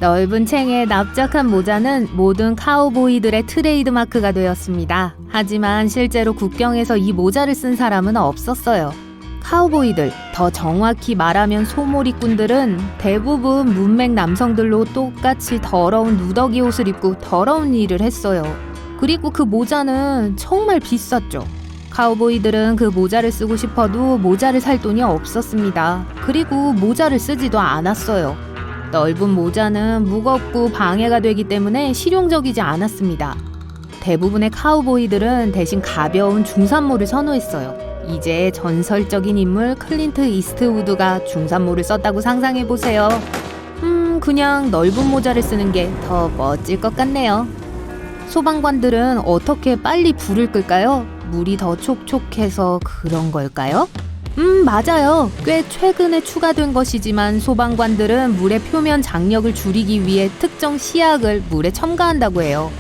넓은 챙에 납작한 모자는 모든 카우보이들의 트레이드마크가 되었습니다. 하지만 실제로 국경에서 이 모자를 쓴 사람은 없었어요. 카우보이들, 더 정확히 말하면 소몰이꾼들은 대부분 문맹 남성들로 똑같이 더러운 누더기 옷을 입고 더러운 일을 했어요. 그리고 그 모자는 정말 비쌌죠. 카우보이들은 그 모자를 쓰고 싶어도 모자를 살 돈이 없었습니다. 그리고 모자를 쓰지도 않았어요. 넓은 모자는 무겁고 방해가 되기 때문에 실용적이지 않았습니다. 대부분의 카우보이들은 대신 가벼운 중산모를 선호했어요. 이제 전설적인 인물 클린트 이스트우드가 중산모를 썼다고 상상해보세요. 그냥 넓은 모자를 쓰는 게 더 멋질 것 같네요. 소방관들은 어떻게 빨리 불을 끌까요? 물이 더 촉촉해서 그런 걸까요? 맞아요. 꽤 최근에 추가된 것이지만 소방관들은 물의 표면 장력을 줄이기 위해 특정 시약을 물에 첨가한다고 해요.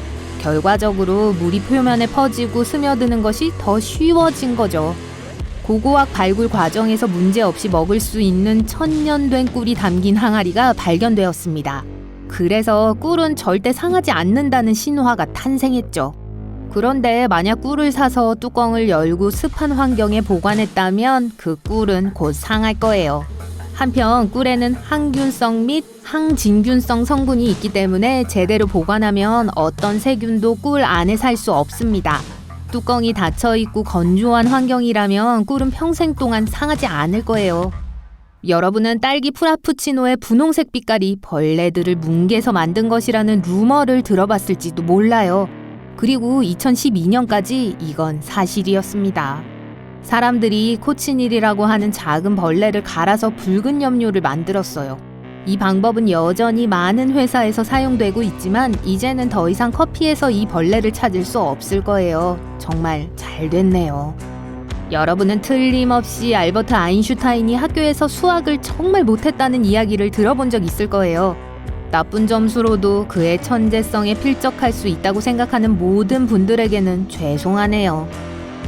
결과적으로 물이 표면에 퍼지고 스며드는 것이 더 쉬워진 거죠. 고고학 발굴 과정에서 문제없이 먹을 수 있는 천년된 꿀이 담긴 항아리가 발견되었습니다. 그래서 꿀은 절대 상하지 않는다는 신화가 탄생했죠. 그런데 만약 꿀을 사서 뚜껑을 열고 습한 환경에 보관했다면 그 꿀은 곧 상할 거예요. 한편 꿀에는 항균성 및 항진균성 성분이 있기 때문에 제대로 보관하면 어떤 세균도 꿀 안에 살 수 없습니다. 뚜껑이 닫혀있고 건조한 환경이라면 꿀은 평생 동안 상하지 않을 거예요. 여러분은 딸기 프라푸치노의 분홍색 빛깔이 벌레들을 뭉개서 만든 것이라는 루머를 들어봤을지도 몰라요. 그리고 2012년까지 이건 사실이었습니다. 사람들이 코치닐이라고 하는 작은 벌레를 갈아서 붉은 염료를 만들었어요. 이 방법은 여전히 많은 회사에서 사용되고 있지만 이제는 더 이상 커피에서 이 벌레를 찾을 수 없을 거예요. 정말 잘 됐네요. 여러분은 틀림없이 알버트 아인슈타인이 학교에서 수학을 정말 못했다는 이야기를 들어본 적 있을 거예요. 나쁜 점수로도 그의 천재성에 필적할 수 있다고 생각하는 모든 분들에게는 죄송하네요.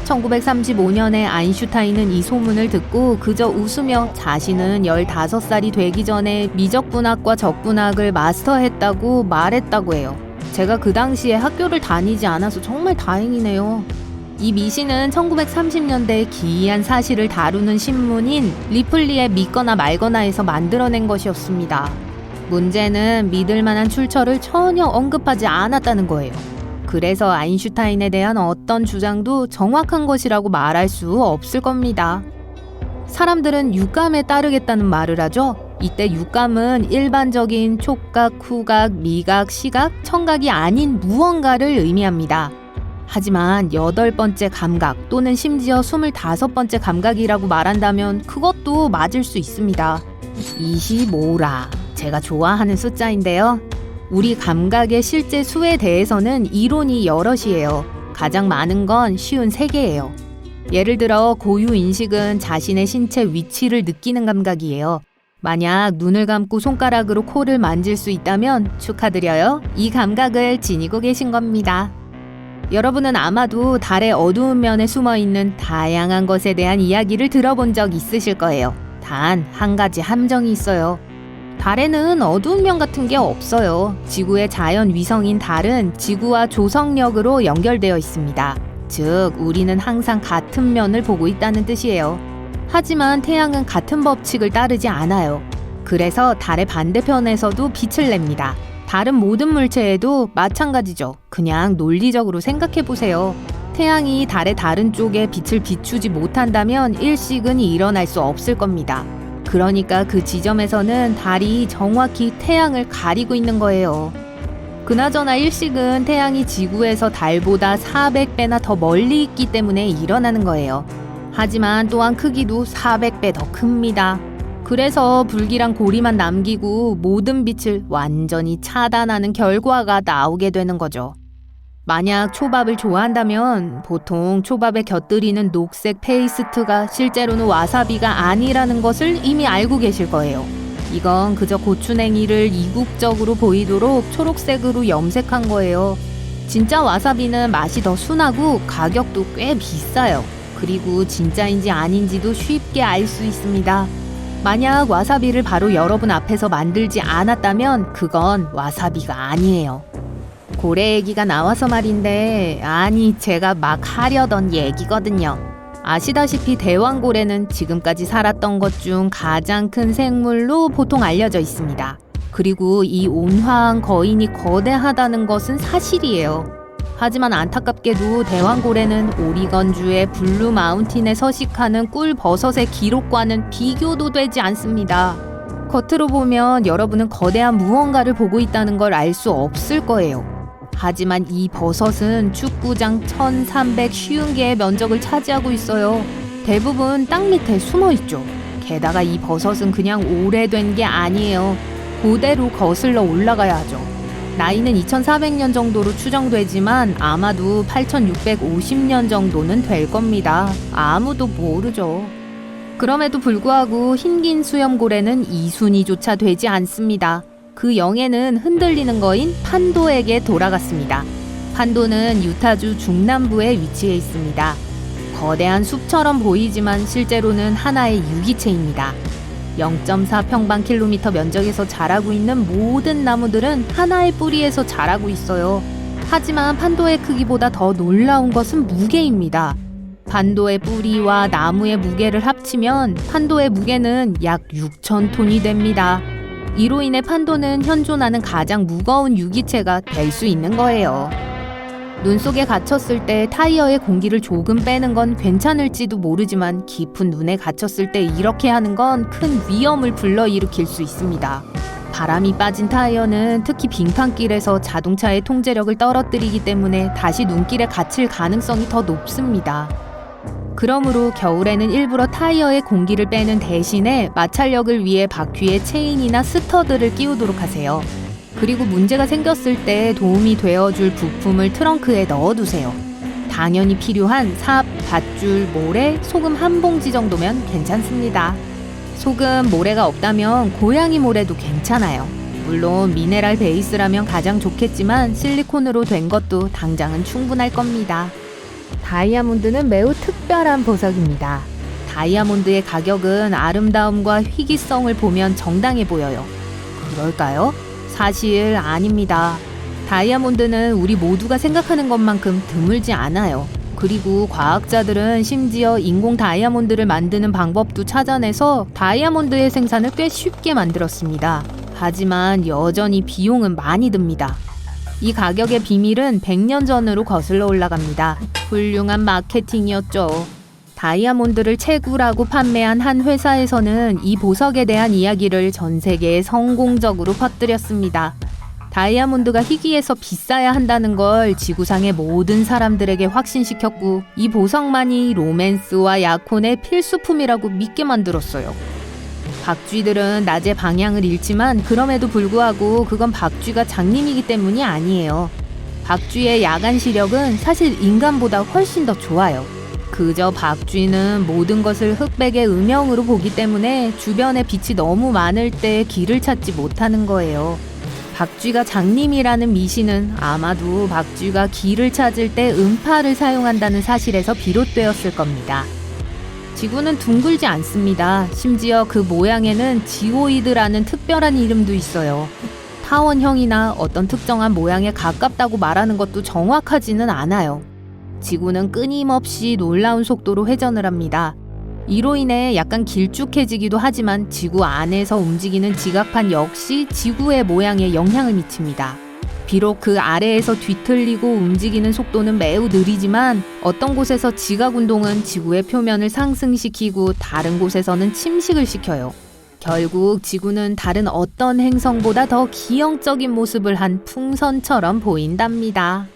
1935년에 아인슈타인은 이 소문을 듣고 그저 웃으며 자신은 15살이 되기 전에 미적분학과 적분학을 마스터했다고 말했다고 해요. 제가 그 당시에 학교를 다니지 않아서 정말 다행이네요. 이 미신은 1930년대 기이한 사실을 다루는 신문인 리플리의 믿거나 말거나에서 만들어낸 것이었습니다. 문제는 믿을 만한 출처를 전혀 언급하지 않았다는 거예요. 그래서 아인슈타인에 대한 어떤 주장도 정확한 것이라고 말할 수 없을 겁니다. 사람들은 육감에 따르겠다는 말을 하죠. 이때 육감은 일반적인 촉각, 후각, 미각, 시각, 청각이 아닌 무언가를 의미합니다. 하지만 8번째 감각 또는 심지어 25번째 감각이라고 말한다면 그것도 맞을 수 있습니다. 25라. 제가 좋아하는 숫자인데요. 우리 감각의 실제 수에 대해서는 이론이 여럿이에요. 가장 많은 건 53개예요. 예를 들어 고유인식은 자신의 신체 위치를 느끼는 감각이에요. 만약 눈을 감고 손가락으로 코를 만질 수 있다면 축하드려요. 이 감각을 지니고 계신 겁니다. 여러분은 아마도 달의 어두운 면에 숨어있는 다양한 것에 대한 이야기를 들어본 적 있으실 거예요. 단 한 가지 함정이 있어요. 달에는 어두운 면 같은 게 없어요. 지구의 자연 위성인 달은 지구와 조성력으로 연결되어 있습니다. 즉, 우리는 항상 같은 면을 보고 있다는 뜻이에요. 하지만 태양은 같은 법칙을 따르지 않아요. 그래서 달의 반대편에서도 빛을 냅니다. 다른 모든 물체에도 마찬가지죠. 그냥 논리적으로 생각해보세요. 태양이 달의 다른 쪽에 빛을 비추지 못한다면 일식은이 일어날 수 없을 겁니다. 그러니까 그 지점에서는 달이 정확히 태양을 가리고 있는 거예요. 그나저나 일식은 태양이 지구에서 달보다 400배나 더 멀리 있기 때문에 일어나는 거예요. 하지만 또한 크기도 400배 더 큽니다. 그래서 불길한 고리만 남기고 모든 빛을 완전히 차단하는 결과가 나오게 되는 거죠. 만약 초밥을 좋아한다면 보통 초밥에 곁들이는 녹색 페이스트가 실제로는 와사비가 아니라는 것을 이미 알고 계실 거예요. 이건 그저 고추냉이를 이국적으로 보이도록 초록색으로 염색한 거예요. 진짜 와사비는 맛이 더 순하고 가격도 꽤 비싸요. 그리고 진짜인지 아닌지도 쉽게 알 수 있습니다. 만약 와사비를 바로 여러분 앞에서 만들지 않았다면 그건 와사비가 아니에요. 고래 얘기가 나와서 말인데, 아니 제가 막 하려던 얘기거든요. 아시다시피 대왕고래는 지금까지 살았던 것 중 가장 큰 생물로 보통 알려져 있습니다. 그리고 이 온화한 거인이 거대하다는 것은 사실이에요. 하지만 안타깝게도 대왕고래는 오리건주의 블루 마운틴에 서식하는 꿀버섯의 기록과는 비교도 되지 않습니다. 겉으로 보면 여러분은 거대한 무언가를 보고 있다는 걸 알 수 없을 거예요. 하지만 이 버섯은 축구장 1350개의 면적을 차지하고 있어요. 대부분 땅 밑에 숨어 있죠. 게다가 이 버섯은 그냥 오래된 게 아니에요. 그대로 거슬러 올라가야 하죠. 나이는 2400년 정도로 추정되지만 아마도 8650년 정도는 될 겁니다. 아무도 모르죠. 그럼에도 불구하고 흰긴 수염고래는 2순위조차 되지 않습니다. 그 영예는 흔들리는 거인 판도에게 돌아갔습니다. 판도는 유타주 중남부에 위치해 있습니다. 거대한 숲처럼 보이지만 실제로는 하나의 유기체입니다. 0.4 평방킬로미터 면적에서 자라고 있는 모든 나무들은 하나의 뿌리에서 자라고 있어요. 하지만 판도의 크기보다 더 놀라운 것은 무게입니다. 판도의 뿌리와 나무의 무게를 합치면 판도의 무게는 약 6,000톤이 됩니다. 이로 인해 판도는 현존하는 가장 무거운 유기체가 될 수 있는 거예요. 눈 속에 갇혔을 때 타이어의 공기를 조금 빼는 건 괜찮을지도 모르지만 깊은 눈에 갇혔을 때 이렇게 하는 건 큰 위험을 불러일으킬 수 있습니다. 바람이 빠진 타이어는 특히 빙판길에서 자동차의 통제력을 떨어뜨리기 때문에 다시 눈길에 갇힐 가능성이 더 높습니다. 그러므로 겨울에는 일부러 타이어의 공기를 빼는 대신에 마찰력을 위해 바퀴에 체인이나 스터드를 끼우도록 하세요. 그리고 문제가 생겼을 때 도움이 되어줄 부품을 트렁크에 넣어두세요. 당연히 필요한 삽, 밧줄, 모래, 소금 한 봉지 정도면 괜찮습니다. 소금, 모래가 없다면 고양이 모래도 괜찮아요. 물론 미네랄 베이스라면 가장 좋겠지만 실리콘으로 된 것도 당장은 충분할 겁니다. 다이아몬드는 매우 특별한 보석입니다. 다이아몬드의 가격은 아름다움과 희귀성을 보면 정당해 보여요. 그럴까요? 사실 아닙니다. 다이아몬드는 우리 모두가 생각하는 것만큼 드물지 않아요. 그리고 과학자들은 심지어 인공 다이아몬드를 만드는 방법도 찾아내서 다이아몬드의 생산을 꽤 쉽게 만들었습니다. 하지만 여전히 비용은 많이 듭니다. 이 가격의 비밀은 100년 전으로 거슬러 올라갑니다. 훌륭한 마케팅이었죠. 다이아몬드를 채굴하고 판매한 한 회사에서는 이 보석에 대한 이야기를 전 세계에 성공적으로 퍼뜨렸습니다. 다이아몬드가 희귀해서 비싸야 한다는 걸 지구상의 모든 사람들에게 확신시켰고 이 보석만이 로맨스와 약혼의 필수품이라고 믿게 만들었어요. 박쥐들은 낮에 방향을 잃지만 그럼에도 불구하고 그건 박쥐가 장님이기 때문이 아니에요. 박쥐의 야간 시력은 사실 인간보다 훨씬 더 좋아요. 그저 박쥐는 모든 것을 흑백의 음영으로 보기 때문에 주변에 빛이 너무 많을 때 길을 찾지 못하는 거예요. 박쥐가 장님이라는 미신은 아마도 박쥐가 길을 찾을 때 음파를 사용한다는 사실에서 비롯되었을 겁니다. 지구는 둥글지 않습니다. 심지어 그 모양에는 지오이드라는 특별한 이름도 있어요. 타원형이나 어떤 특정한 모양에 가깝다고 말하는 것도 정확하지는 않아요. 지구는 끊임없이 놀라운 속도로 회전을 합니다. 이로 인해 약간 길쭉해지기도 하지만 지구 안에서 움직이는 지각판 역시 지구의 모양에 영향을 미칩니다. 비록 그 아래에서 뒤틀리고 움직이는 속도는 매우 느리지만 어떤 곳에서 지각 운동은 지구의 표면을 상승시키고 다른 곳에서는 침식을 시켜요. 결국 지구는 다른 어떤 행성보다 더 기형적인 모습을 한 풍선처럼 보인답니다.